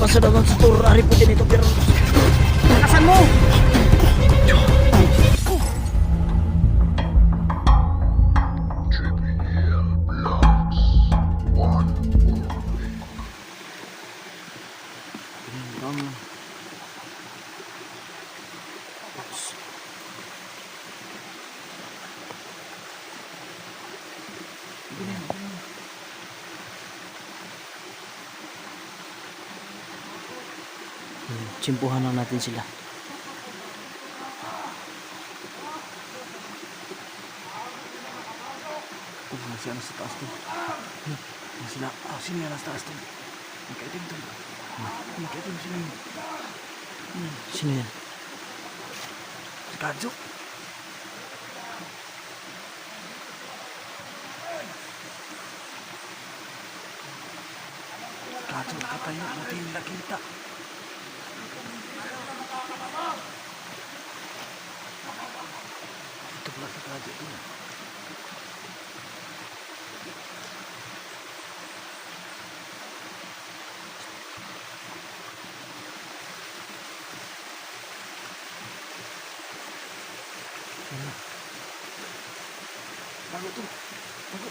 sa dagang store. Ari po din ito pero lakasan mo. Tsimpuhan lang natin sila. Masih ada sa taas doon. Masih na, sino yan sa taas doon? Magkaitim doon. Magkaitim sino yun? Sino yan? Si Kadjo. Kadjo nakatayo, natin yung nakita. Ito pala si Kadjo doon. Bago to. Bago.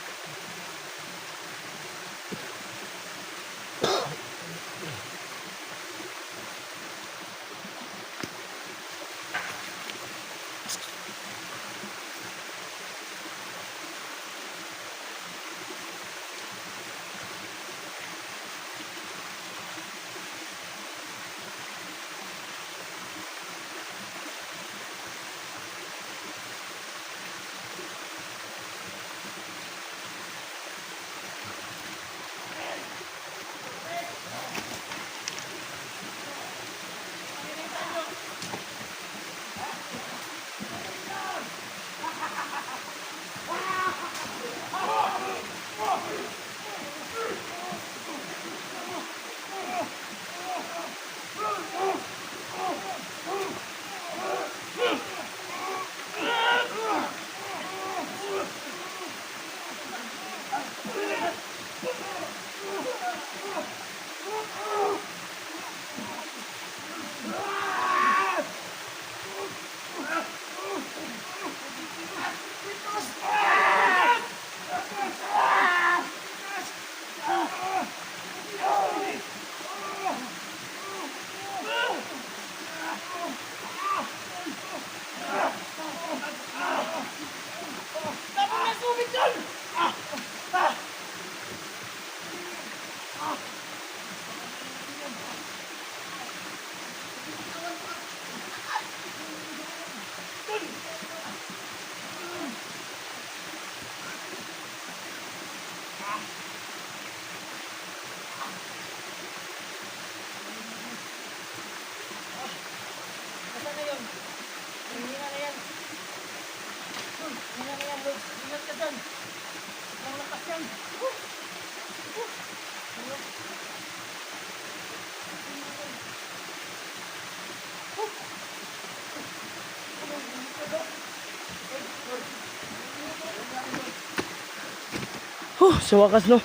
Sa wakas no,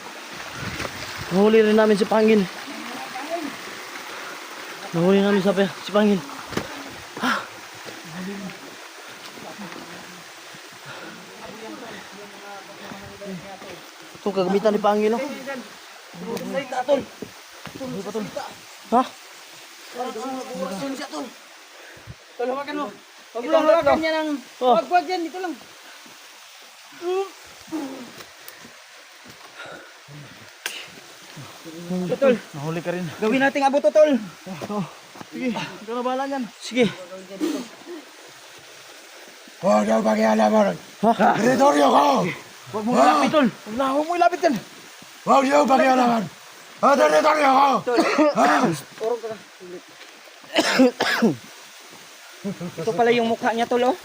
nahuli rin namin si Pangil. Nahuli namin si Pangil. Ito kagamitan ni Pangil no. Ha? Tol, hawakan mo. Huwag lang hawakan niya ng... Huwag yan, dito lang. Tol, Nahuli ka rin. gawin nating abot to, Tol. Sige, ikaw na bahala niyan. Sige. Huwag daw pakialaman. Teritoryo ko! Huwag mo ilapit, tol. Huwag mo ilapit yan. Huwag daw pakialaman. Teritoryo ko! Orong ka na. Ito pala yung mukha niya, Tol, oh.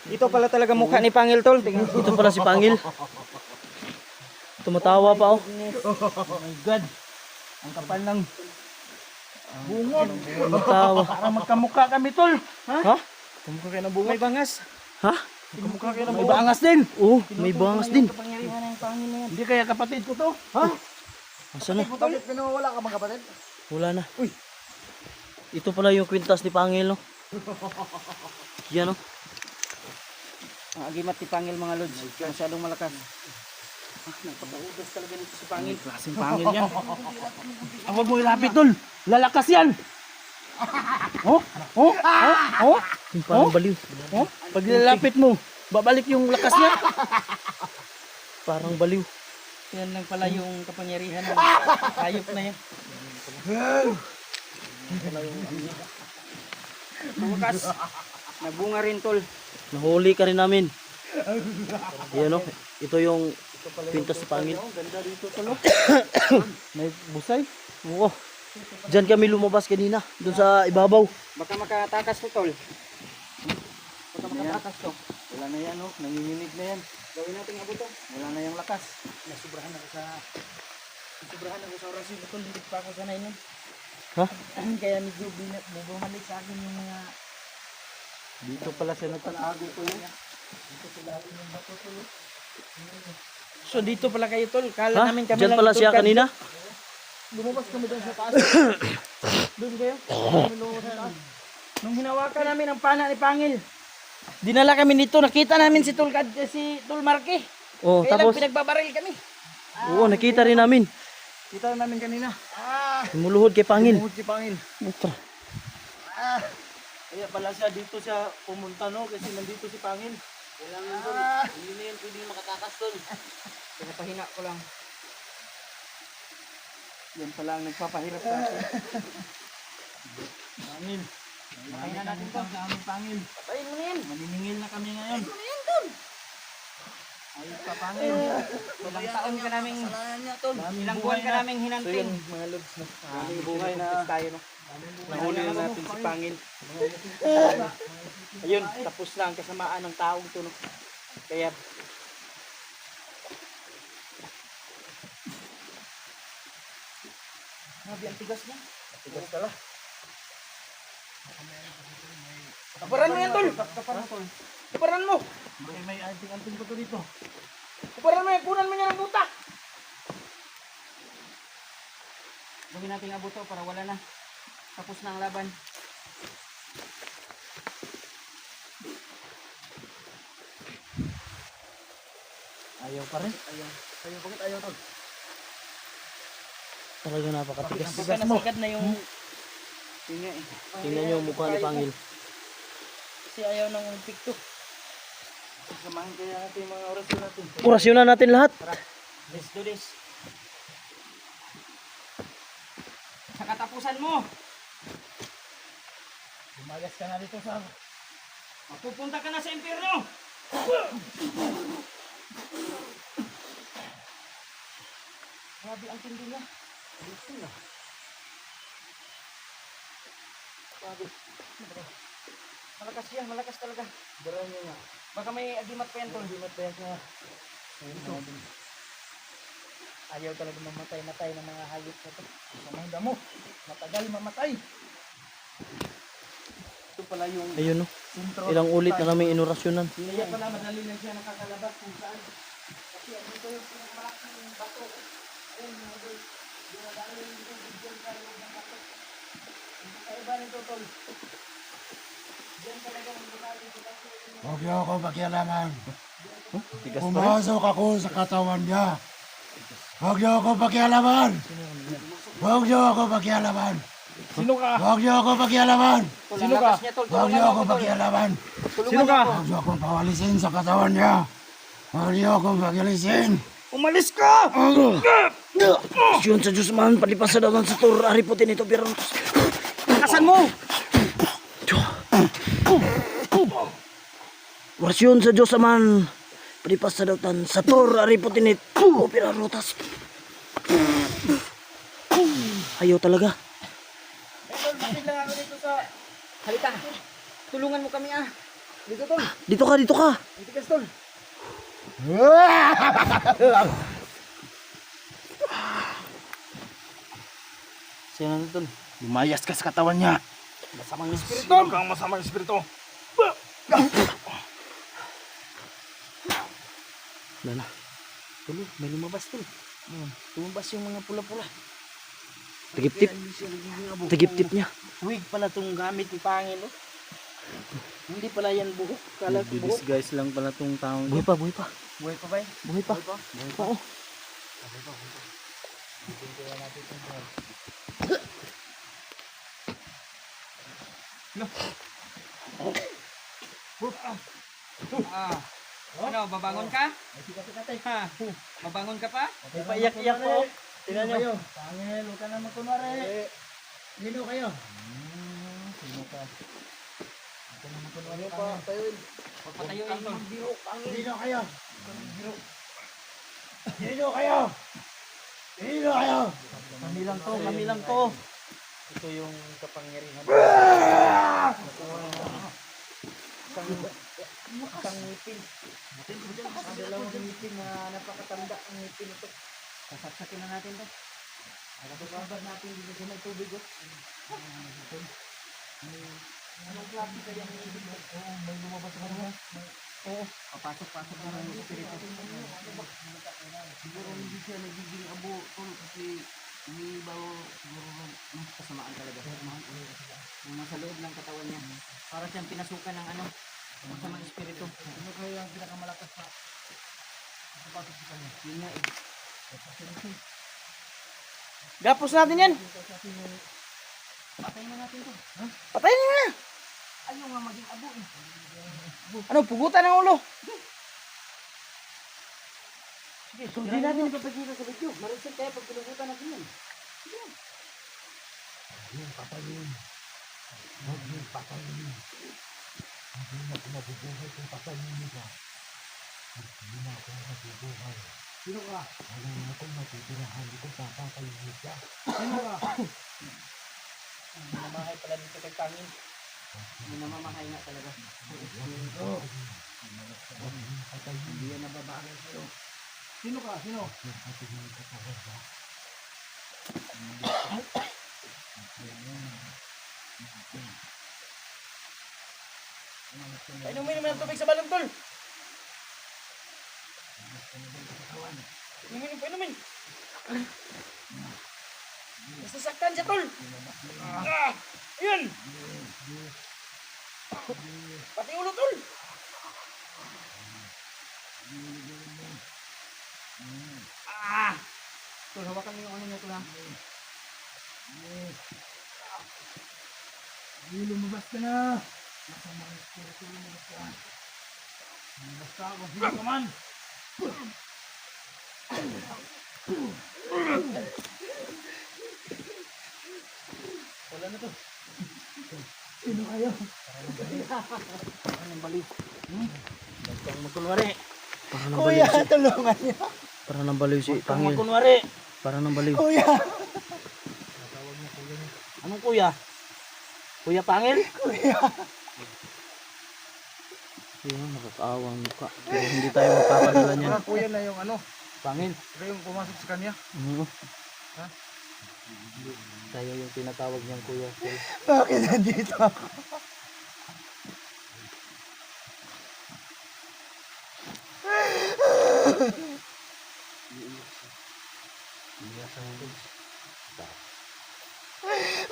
Ito pala talaga mukha ni Pangil, Tol. Tingnan. Ito pala si Pangil. Tumatawa pa oh. Oh my God. Ang kapal ng bungod. Tumatawa. Parang magkamukha kami, tol. Ha? Kamukha kayo ng bungod. May bangas. Ha? Kamukha kayo ng May bungod. bangas din. Oo, may bangas din. Kapangyarihan ng Pangil na yan. Hindi kaya kapatid ko to. Ha? Asan na? Kapatid, pinawala ka bang kapatid? Wala na. Uy, Ito pala yung kwintas ni Pangil, no? Yan, no? Ang agimat ni Pangil mga lods. Masyadong malakas. Nagpapaudas talaga nito si Pangil. Klaseng pangil yan. Huwag mo ilapit, tol. Lalakas yan. Oh? Oh? Oh? Oh? Yung parang baliw. Oh? Pag nilalapit mo, babalik yung lakas niya. Parang baliw. Yan lang pala yung kapangyarihan ng hayop na yan. Sa wakas, nagbunga rin tol. Nahuli ka rin namin. Yan, no? Ito yung kwintas ni Pangil. Ganda dito, tol. May busay. Oo. Diyan kami lumabas kanina. Doon sa ibabaw. Baka makatakas to tol. Baka makatakas to. Wala na yan, oh. Nanginginig na yan. Gawin natin abo to. Wala na yung lakas. Nasubrahan ako sa orasyon tol. Hindi pa ako sanay nun. Ha? Kaya medyo bumalik sa akin yung mga Dito pala siya nagtatago ko yun. So dito pala kayo tol. Kala Ha? namin kami Diyan lang pala siya itulkan. kanina. Lumabas kami doon sa taas. Doon kayo. Lumabas sa taas. Nung hinawakan namin ang pana ni Pangil, dinala kami dito. Nakita namin si Tol Marque. Oh, Kaya tapos, lang pinagbabaril kami. oo, nakita rin namin. Kita namin kanina. Muluhod kay Pangil. Bukod si Pangil. Putra. Kaya pala siya dito siya pumunta, no? Kasi nandito si Pangil. Kailangan tol. Hindi na yan pwede makatakas tol. Pinapahina ko lang. Yan pala ang nagpapahirap sa atin. Pangil. Patayin na natin to. Sa aming Pangil. Patayin mo na yan. Maniningil na kami ngayon. Ano yan tol? Ayos pa Pangil. Ilang taon ka naming, Daming ilang buhay buwan ka na. naming So hinanting. yun, mga lods, no? Daming buhay na tayo no. Nahuli na natin si Pangil. Ayun, tapos na ang kasamaan ng taong to no. Kaya Grabe ang tigas niya. Tigas pala. Kaparan mo yan tol. Kaparan mo. May anting-anting pa to dito. Kaparan mo yan. Kunan mo niya ng buta. Gawin natin abo to para wala na. Tapos na ang laban. Ayaw pa rin. Ayaw. Ayaw. Bakit ayaw tol? Talaga napakatigas. Baka nasagad na yung tinga eh. Tingnan niyo yung mukha ni Pangil. Kasi ayaw ng pikto. Samahin kaya natin yung mga orasyon natin. Orasyonan natin lahat. Let's do this. Sa katapusan mo, Lumayas ka na dito sa... mapupunta ka na sa impyerno. Grabe ang tindi niya. Grabe. Malakas yan, malakas talaga. Daraan niya nga. Baka may agimat pa yan tol. Hindi matayan ka. Ayaw talaga mamatay-matay ng mga hayop na to. Samang damo. Matagal mamatay. Ito pala yung Ayun, no? Sintro. Ilang ulit na namin inorasyonan. kaya pala madali lang siya nakakalabas kung saan. Kasi dito yung malaking bato. Ayun, mga boy. Dinadali yung bigyan sa loob ng bato. Hindi kaiba nito tol. Diyan talaga ang dinali sa bato. Huwag niyo ako pakialaman. Tigas pa rin. Pumasok ako sa katawan niya. Huwag niyo ako pakialaman. Huwag niyo ako pakialaman. Sino ka? Huwag niyo ako pakialaman. Sino ka? Huwag niyo ako pakialaman. Sino ka? Huwag niyo ako pawalisin sa katawan niya. Huwag niyo ako pagalisin. Umalis ka! Yun sa Diyos man, palipas sa dawan sa tur, ariputin ito, pero... Lakasan mo! Orasyon sa Diyos man, palipas sa dawan sa tur, ariputin ito, pero rotas. Ayaw talaga. Tol, bakit lang ako dito sa... Halika, tulungan mo kami ah. Dito tol, Dito ka, dito ka. dito ka tol. Sino na tol? Lumayas ka sa katawan niya. Masamang espiritu. Sino kang masamang espiritu? Wala na. Tuloy, may lumabas tol. Lumabas yung mga pula-pula. Tagip-tip. Tagip-tip niya. Wig pala itong gamit ni Pangil. Oh. Hindi pala yan buhok. Kala ko buhok. Disguise lang pala tong taong Buhay pa, buhay pa. Buhay pa ba yun? Buhay pa. Oo. Ah. Ano, babangon ka? Ha? Babangon ka pa? Paiyak-iyak po. Tingnan nyo. Pangil, huwag ka na magkunwari. Sino kayo? Sino pa? Papatayuin mo. Sino kayo? Sino kayo? Sino kayo? Kami lang to, kami lang to. Ito yung kapangyarihan. Isang ngipin. Ang dalawang ngipin na napakatanda ang ngipin ito. Sasaksakin na natin to. Nakapagbabar natin dito sa may tubig. Anong klase kaya ang ngipin mo? Oo, may lumabas na naman. Oo, papasok-pasok na ng espiritu. Siguro hindi siya nagiging abo tol kasi umiibaw siguro ng kasamaan talaga. Yung nasa loob ng katawan niya. Para siyang pinasukan ng ano, masamang espiritu. Sino kayo ang pinakamalakas na? Pasok sa kanya. Yun nga eh. Gapos natin yan! Patayin na natin to. Huh? Patayin na! Ayaw nga maging abo eh. Ano, pugutan ng ulo? Sige, sundin natin ipapagkita sa video. Marisin tayo pag pinugutan natin yan. Yung patayin. Huwag yung patayin. Hindi na ako mabubuhay kung patayin nila. Hindi na ako mabubuhay. Sino ka? Wala na akong matitirahan. Hindi ko papatayin nila. Sino ka? Namamahay pala dito kay Pangin. Namamahay nga talaga. Hindi yan nababagay sa'yo. Sino ka? Sino? Inumin naman ang tubig sa balon, tol. Inumin. Nasasaktan siya, tol. Yun. Pati ulo, tol. Tol, hawakan mo yung ano niya, tol, ha? Lumabas ka na. Masamang espiritu, lumabas ka. Lumabas ka kung sino ka man. Wala na to. Sino kayo? Anong bali? Huwag kang magkunwari. Para nang Kuya, baliw si, tulungan niyo. para nang baliw si Huwag kang Pangil. magkunwari. Para nang baliw. Kuya. Anong kuya? Kuya Pangil? Kuya. Yun, nakakaawang mukha. Pero hindi tayo magpapadala niyan. Mga kuya na yung ano. Pangil. Ikaw yung pumasok sa kanya. Oo. Tayo yung tinatawag niyang kuya. Bakit nandito ako?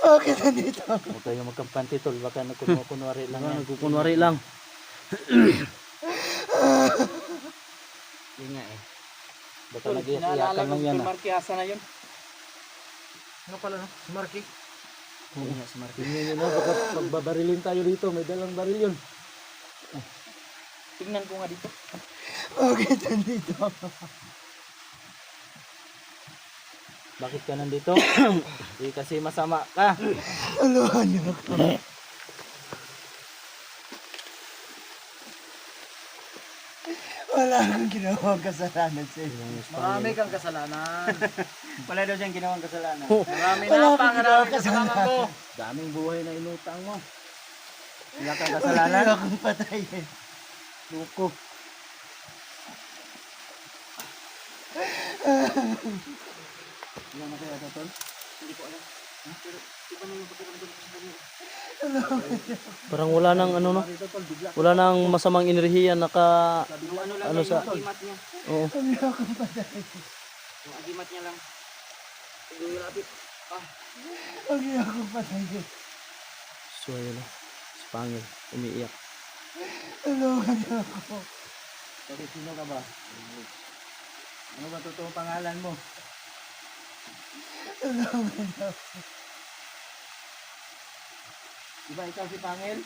Bakit nandito ako? Huwag kayong magkampante tol. Baka nagkunwari lang yan. Nagkukunwari lang. Yun nga eh. Baka nag-iyakan lang yan. Markiasa na yun. Ano pala no? Si Marky. Oo nga, si Marky. Tingnan nyo na. Baka pagbabarilin tayo dito. May dalang baril yun. Tingnan ko nga dito. Bakit nandito ako? Bakit ka nandito? Hindi kasi masama ka. Tulungan niyo ako. Wala akong ginawang kasalanan sa inyo. Marami kang kasalanan. Wala daw siyang ginawang kasalanan. Marami Wala na akong pangarami ginawang ka sa mama ko. Daming buhay na inutang mo. Wala kang Wala kasalanan. akong patayin. Luko. Wala na kaya tol? Hindi ko alam. Pero iba na yung pagkakamdam ko sa kanya. Parang wala nang ano no. Wala nang masamang enerhiya naka Yung ano lang Ano yung sa- agimat niya. Oo. Wala akong patayin. Yung agimat niya lang. Hindi lapit. Wala akong patayin. So ayun o. Si Pangil. Umiiyak. Tulungan niyo ako. Bakit sino ka ba? Ano ba totoo pangalan mo? Tulungan niyo ako. Di ba ikaw si Pangil?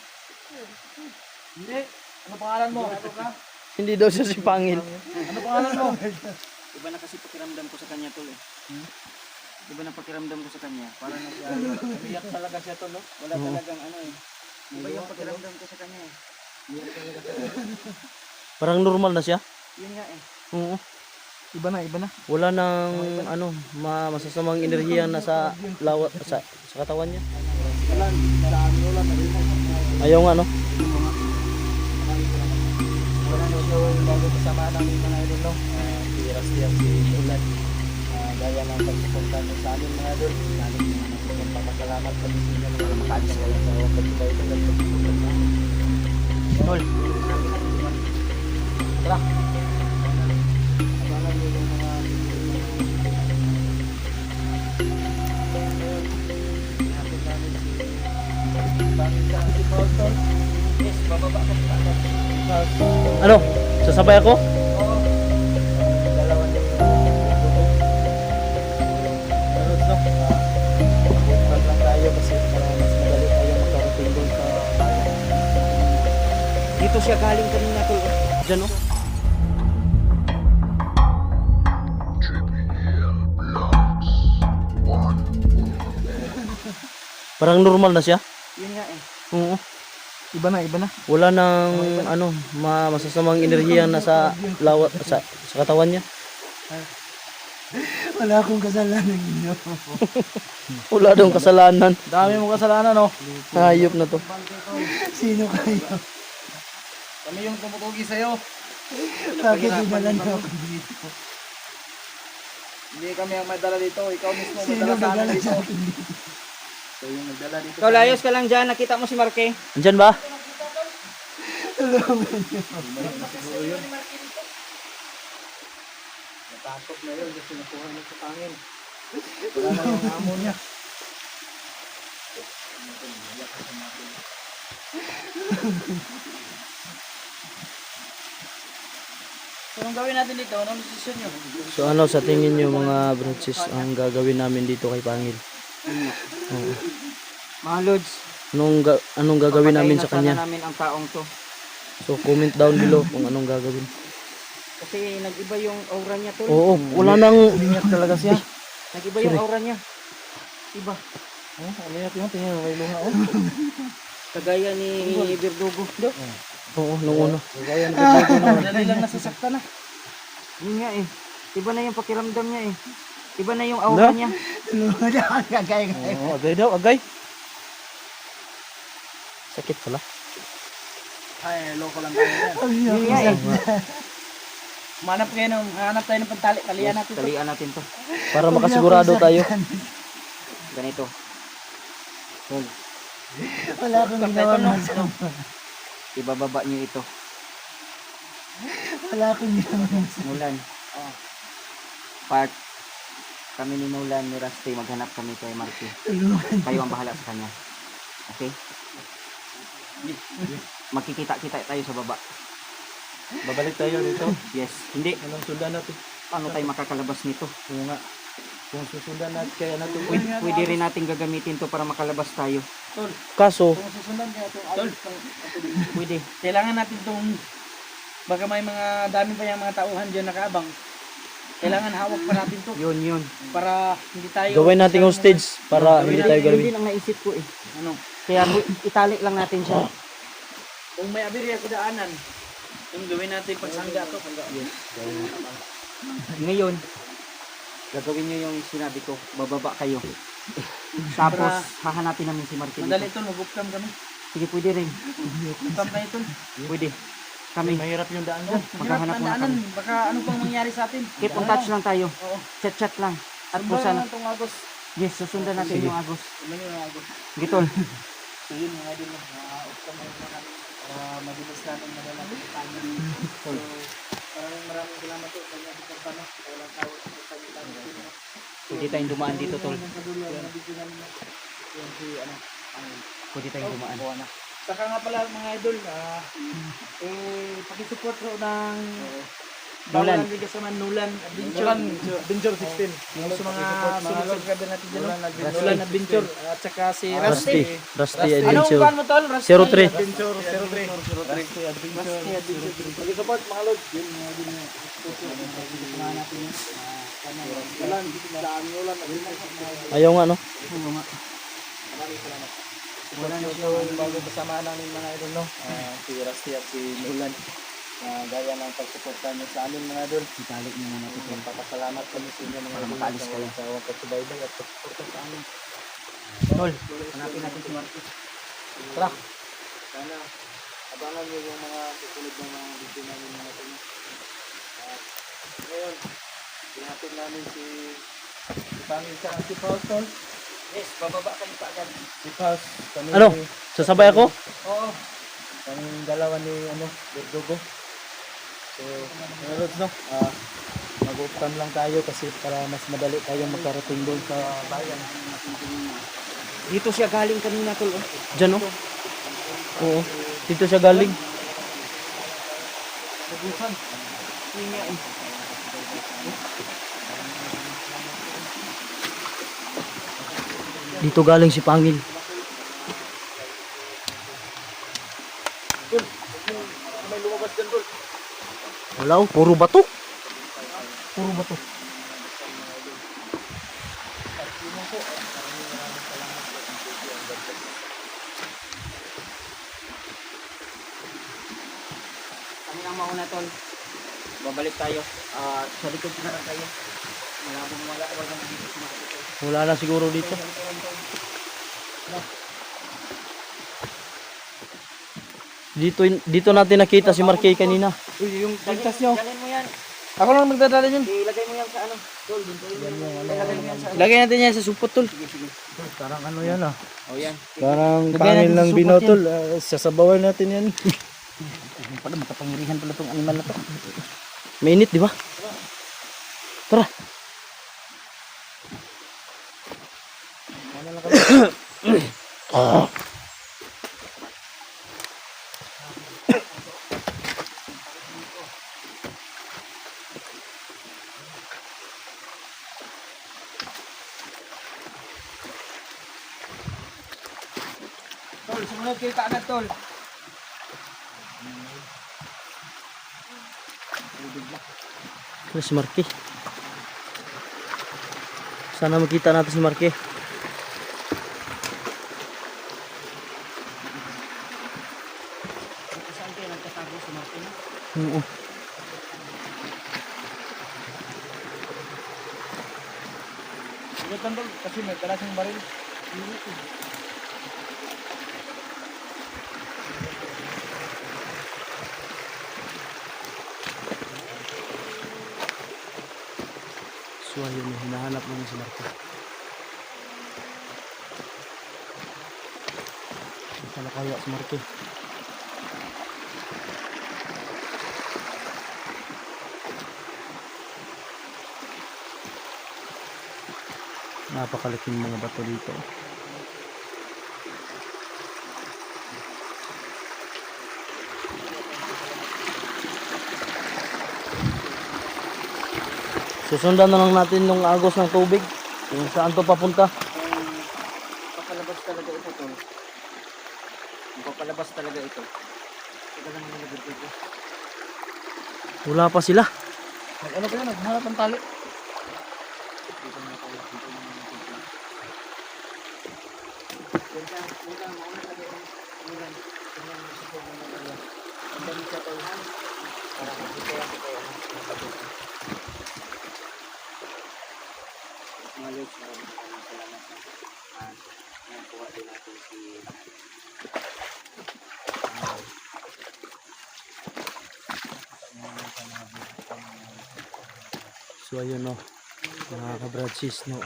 Hindi. Ano pangalan mo? Ano ka? Hindi daw siya si Pangil. Ano pangalan mo? Iba na kasi pakiramdam ko sa kanya tol eh. Iba na pakiramdam ko sa kanya. Para na siya, umiyak talaga siya tol no? Wala talagang ano eh. Iba yung pakiramdam ko sa kanya eh. Umiyak talaga siya. Parang normal na siya. Yun nga eh. Oo. Iba na, iba na. Wala nang ano, masasamang enerhiya na sa katawan niya. Ayaw nga no. Wala na ito yung bago kasama ng mga idol no. Si Rusty at si Ulan. Gaya ng pagpupunta nyo sa amin mga idol. Namin yung papasalamat kami sa inyo na makaalis kayo sa pagpunta ito at pagpupunta sa amin. Tol. Tara. Abangan nyo yung mga natin namin si Bangka si Paul. Yes, bababa ka sa akin. Ano? Sasabay ako? Oo. Dalawa din yung Marot no? Pag lang tayo kasi para mas madali tayo makarating doon sa dito siya galing kanina tol. Diyan no? Parang normal na siya. Yun nga eh. Oo. Iba na, iba na. Wala nang ano, masasamang enerhiya na sa katawan niya. Wala akong kasalanan ninyo. Wala daw kasalanan. Dami mong kasalanan no. Hayop na to. Sino kayo? Kami yung tumutugi sa'yo. Bakit dinala niyo ako dito? Hindi kami ang madala dito. Ikaw mismo Sino madala sa amin nagdala dito. sa akin dito? Ikaw yung nagdala dito. Ikaw layos ka lang dyan, nakita mo si Marque. Andyan ba? Tulungan niyo. Siguro yun. Natakot na yun kasi nakuha niya sa pangin. Wala na yung amo niya. So, anong gawin natin dito? Anong desisyon nyo? So ano sa tingin niyo mga brothers ang gagawin namin dito kay Pangil? Oo. Mga Lods, Anong gagawin namin sa papatayin na kanya? sana namin ang taong to. So comment down below kung anong gagawin. Kasi nag-iba yung aura niya to. Oo, wala nang Umiyak talaga siya. Nag-iba yung aura niya. Iba. Oh, umiyak yun. Tingnan mo may luha. Oh. Kagaya ni Verdugo. Oo, nung una. Kaya na Dali lang nasasaktan na. Yun nga eh. Iba na yung pakiramdam niya eh. Iba na yung aura niya. Tulungan niyo ako. Gagay-gay. Oo, agay daw, agay. Sakit pala. Ay, loko lang tayo yan. Yun nga eh. Hanap tayo ng pantali. Talian natin to. Talian natin to. Para makasigurado tayo. Ganito. Wala akong Kapit ginawa ito no. masama. Ibababa niyo ito. Wala akong ginawa masama. Mulan. Part. Kami ni Mulan, ni Rusty, maghanap kami kay Marque. Tulungan. Kayo ang bahala sa kanya. Okay? Magkikita-kita tayo sa baba. Babalik tayo dito. Yes. Hindi. Anong sundan natin? Paano tayo makakalabas nito? Oo nga. Kung susundan natin kaya natin. Pwede rin natin gagamitin to para makalabas tayo. Kaso, Kung susundan kaya itong Tol. Pwede. Kailangan natin itong, baka may mga dami pa yung mga tauhan dyan nakaabang. Kailangan hawak pa natin to Yun. para hindi tayo... gawin nating hostage para hindi tayo Yun galawin. din ang naisip ko eh. Ano? Kaya itali lang natin siya. Kung may abirya sa daanan, yung gawin natin pagsangga to. Ngayon, gagawin nyo yung sinabi ko. Bababa kayo. Tapos, hahanapin namin si Marque Madali dito. to, mag-upcam kami. Sige, pwede rin. Upcam tayo to. Pwede. Kami. Mahirap yung daan dyan. Maghahanap muna daanan, kami. baka ano pang mangyari sa atin. Keep on touch lang tayo. Oo. Chat-chat lang. At kung Sundan saan. lang itong Agos. Yes, susundan natin yung Agos. Sundan yun ang Agos. Gitol. So yun mga idol, upcam na yun natin. Para mabilis natin malalapit sa kanya. So, maraming salamat po sa inyo sa pagpano. Walang tawag sa kanya. Pwede tayong dumaan dito, tol. Yung si ano, pwede tayong dumaan. Saka nga pala mga idol, pakisupport ho ng Nulan. Bawal Liga sa Nulan Adventure 16. Yung sa mga sunod-sunod natin dyan. Nulan Adventure. At saka si Rusty. Rusty. Rusty Anong Adventure. kuhan mo tol? Rusty 03. Adventure 03. Rusty Adventure. Pakisupport mga lod. Ayaw nga, no? Wala na yung bago kasama namin mga idol, no? Si Rusty at si Nulan. Gaya ng pagsuporta niyo sa amin mga idol. Italik mo muna ito. Magpapasalamat kami sa inyo mga idol. makaalis Sa kayo. walang sawang pagsubaybay at pagsuporta sa amin. Tol, hanapin natin si Marcos. Tara! Sana abangan niyo yung mga susunod ng mga video namin mga idol. At ngayon, hinapin namin si Pangil sa si Paul, tol. Yes, bababa kayo pa agad. Si Paul. Kami, Ano? Sasabay ako? Oo. Kaming dalawa ni Verdugo. So, mga lods, no? Mag-uptan lang tayo kasi para mas madali tayong magkarating doon sa bayan. Dito siya galing kanina, tol. Oh. Diyan, no? Oo. Dito siya galing. Nagusan. Hinga eh. Dito galing si Pangil. May lumabas dyan, Dol. Wala, oh. Puro bato. Puro bato. Kami ang mauna, tol. Babalik tayo. Sa likod na lang tayo. Malabong walang dito si Marcos. Wala na siguro dito. Dito natin nakita si Marquez kanina. Uy, yung pintas nyo. Dalhin mo yan. Ako lang magdadala yun. Ilagay mo yan sa ano. Tol, dito yun. Ilagay mo yan sa ano. Lagay natin yan sa supot tol. Parang ano yan, ah. O yan. Parang Lagyan pangil natin sa ng supot binotol. Sasabawan natin yan. Pala, makapangyarihan pala tong animal na to. Mainit, di ba? Tara. Tol, sumunod kayo kaagad tol. Ano si Marquez? Sana makita natin si Marquez. Saan kayo nagtatago si Martin? Oo. Sumunod lang tol, kasi may kalas ng baril. So ayun, hinahanap namin si Marquez. Saan na kaya si Marquez? Napakalaking mga bato dito. Susundan na lang natin yung agos ng tubig kung saan to papunta. Papalabas talaga ito, tol. Papalabas talaga ito. Ito lang yung nilagay dito. Wala pa sila. Ano kayo, naghanap ng tali. Dito na tayo. Dito na natin dito. Huwag kang mauna talaga ito. Ulan. Tingnan mo sa kong mga area. Ang dami sa tolhan. Para makikaya ko kayo. Mga lods, maraming salamat. Nakuha din natin si So ayun, no, mga kabradsis, no,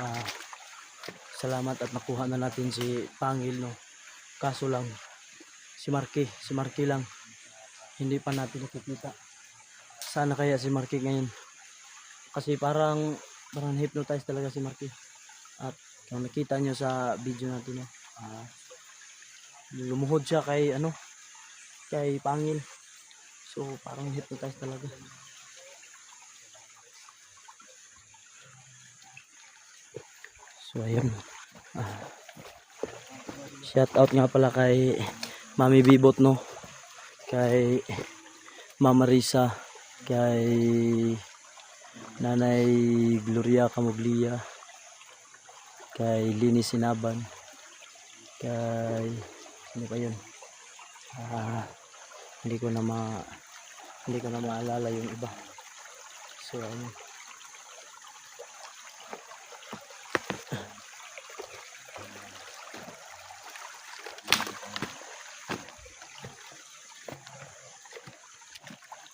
salamat at nakuha na natin si Pangil, no. Kaso lang si Marquez lang hindi pa natin nakikita. Sana kaya si Marquez ngayon, kasi parang hypnotize talaga si Marquez. At kung nakita nyo sa video natin, no, Lumuhod siya kay ano, kay Pangil. So parang hypnotize talaga. So ayun. Shout out nga pala kay Mami Bibot, no, kay Mama Risa, kay Nanay Gloria Camuglia, kay Lini Sinaban, kay sino pa yun? Hindi ko na maalala yung iba. So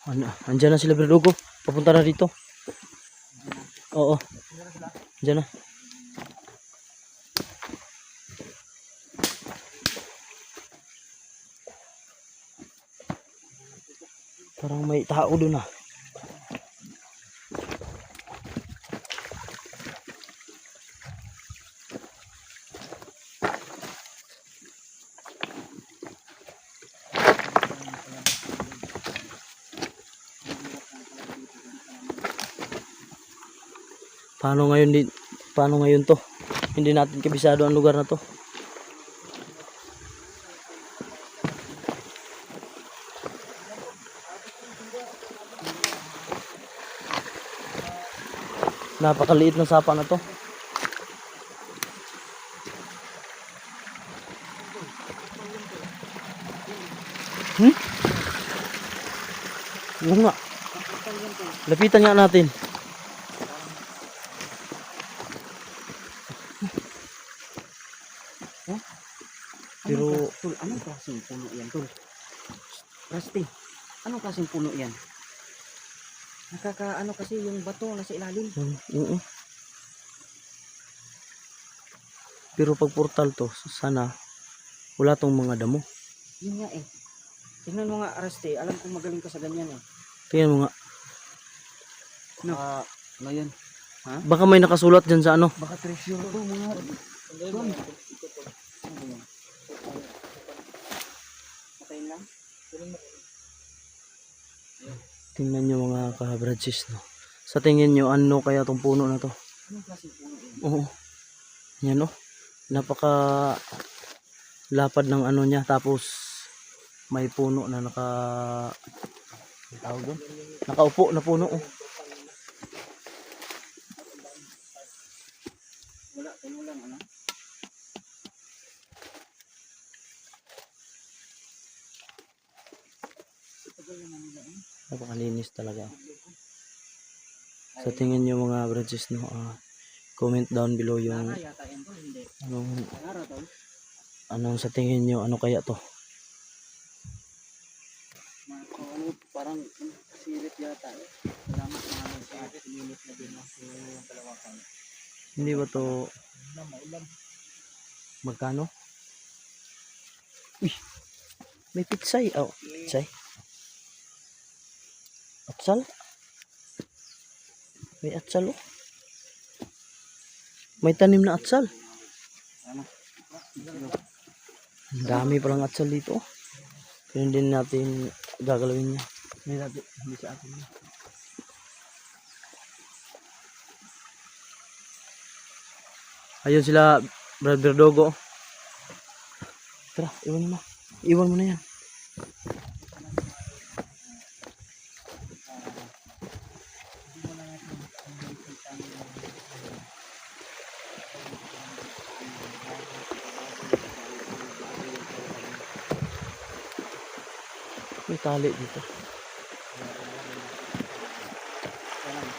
ano, andyan na sila, Berdugo. Papunta na dito. Oo. Andyan na. Parang may tao doon ah. Paano ngayon to? Hindi natin kabisado ang lugar na to. Napakaliit ng sapa na to. Oo nga. Lapitan nga natin. Pero Tol, anong klaseng puno yan, Tol? Rusty, anong klaseng puno yan? Nakakaano kasi yung bato nasa ilalim. oo. Pero pag portal to, sana wala tong mga damo. Yun nga eh. Tingnan mo nga, Rusty, alam kong magaling ka sa ganyan eh. Tingnan mo nga. Ano yun? Baka may nakasulat dyan sa ano. Baka treasure to mga... Tol. Patayin lang. Tingnan nyo mga kabradsis, no. Sa tingin nyo, ano kaya tong puno na to? Anong klaseng puno yan? Oo. Yan, no. Napaka lapad ng ano niya. Tapos may puno na tawag doon? Nakaupo na puno, oh. Wala, tulo lang, ano? Napakalinis talaga. Sa tingin nyo mga bradsis, no, comment down below yung Nara yata yan, Tol, hindi. Nara, Tol. anong sa tingin nyo, ano kaya to. Ano, parang silip yata eh. Salamat mga sa atin. Minute na din ako yung kalawakan. Hindi ba to magkano? Uy, may pitsay. Oh, pitsay. Atsal. May atsal, oh. May tanim na atsal. Ang dami palang atsal dito, oh. Pero hindi natin gagalawin niya. Hindi sa atin. Ayun sila, Brother Dogo. Tara, iwan mo. Iwan mo na yan. May tali dito.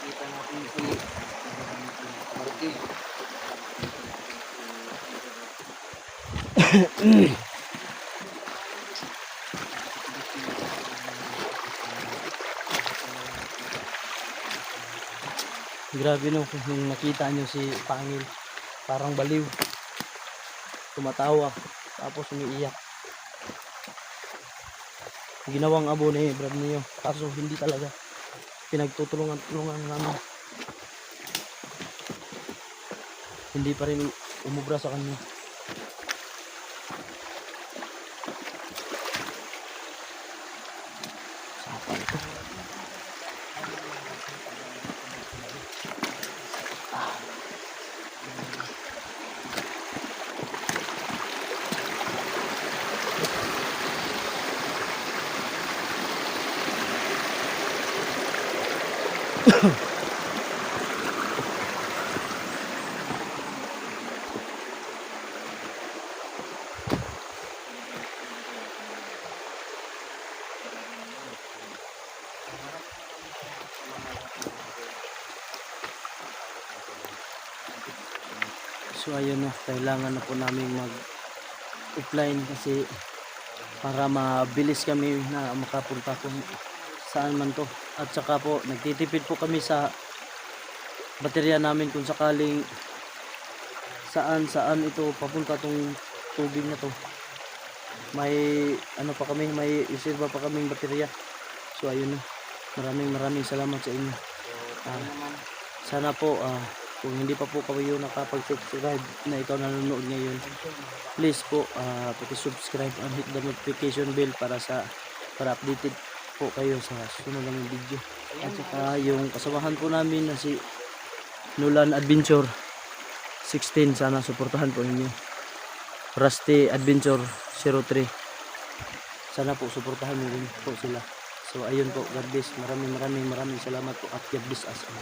Kita natin si Marky. Grabe, no, kung nakita nyo si Pangil, parang baliw. Tumatawa, tapos umiiyak. Ginawang abo ni Brad niyo, kaso hindi talaga. Pinagtutulungan namin. Hindi pa rin umubra sa kanya. So ayun na, kailangan na po namin mag-offline kasi para mabilis kami na makapunta kung saan man to. At saka po, nagtitipid po kami sa baterya namin kung sakaling saan ito papunta tong tubig na to. May ano pa kami, may reserva pa kaming baterya. So ayun na, maraming salamat sa inyo. Sana po kung hindi pa po kayo nakapag-subscribe na ikaw nanonood ngayon, please po paki-subscribe and hit the notification bell para updated po kayo sa susunod ng video. At saka yung kasamahan po namin na si Nolan Adventure 16, sana suportahan po ninyo. Rusty Adventure 03, sana po suportahan niyo rin po sila. So ayun po, God bless, maraming salamat po at God bless us all.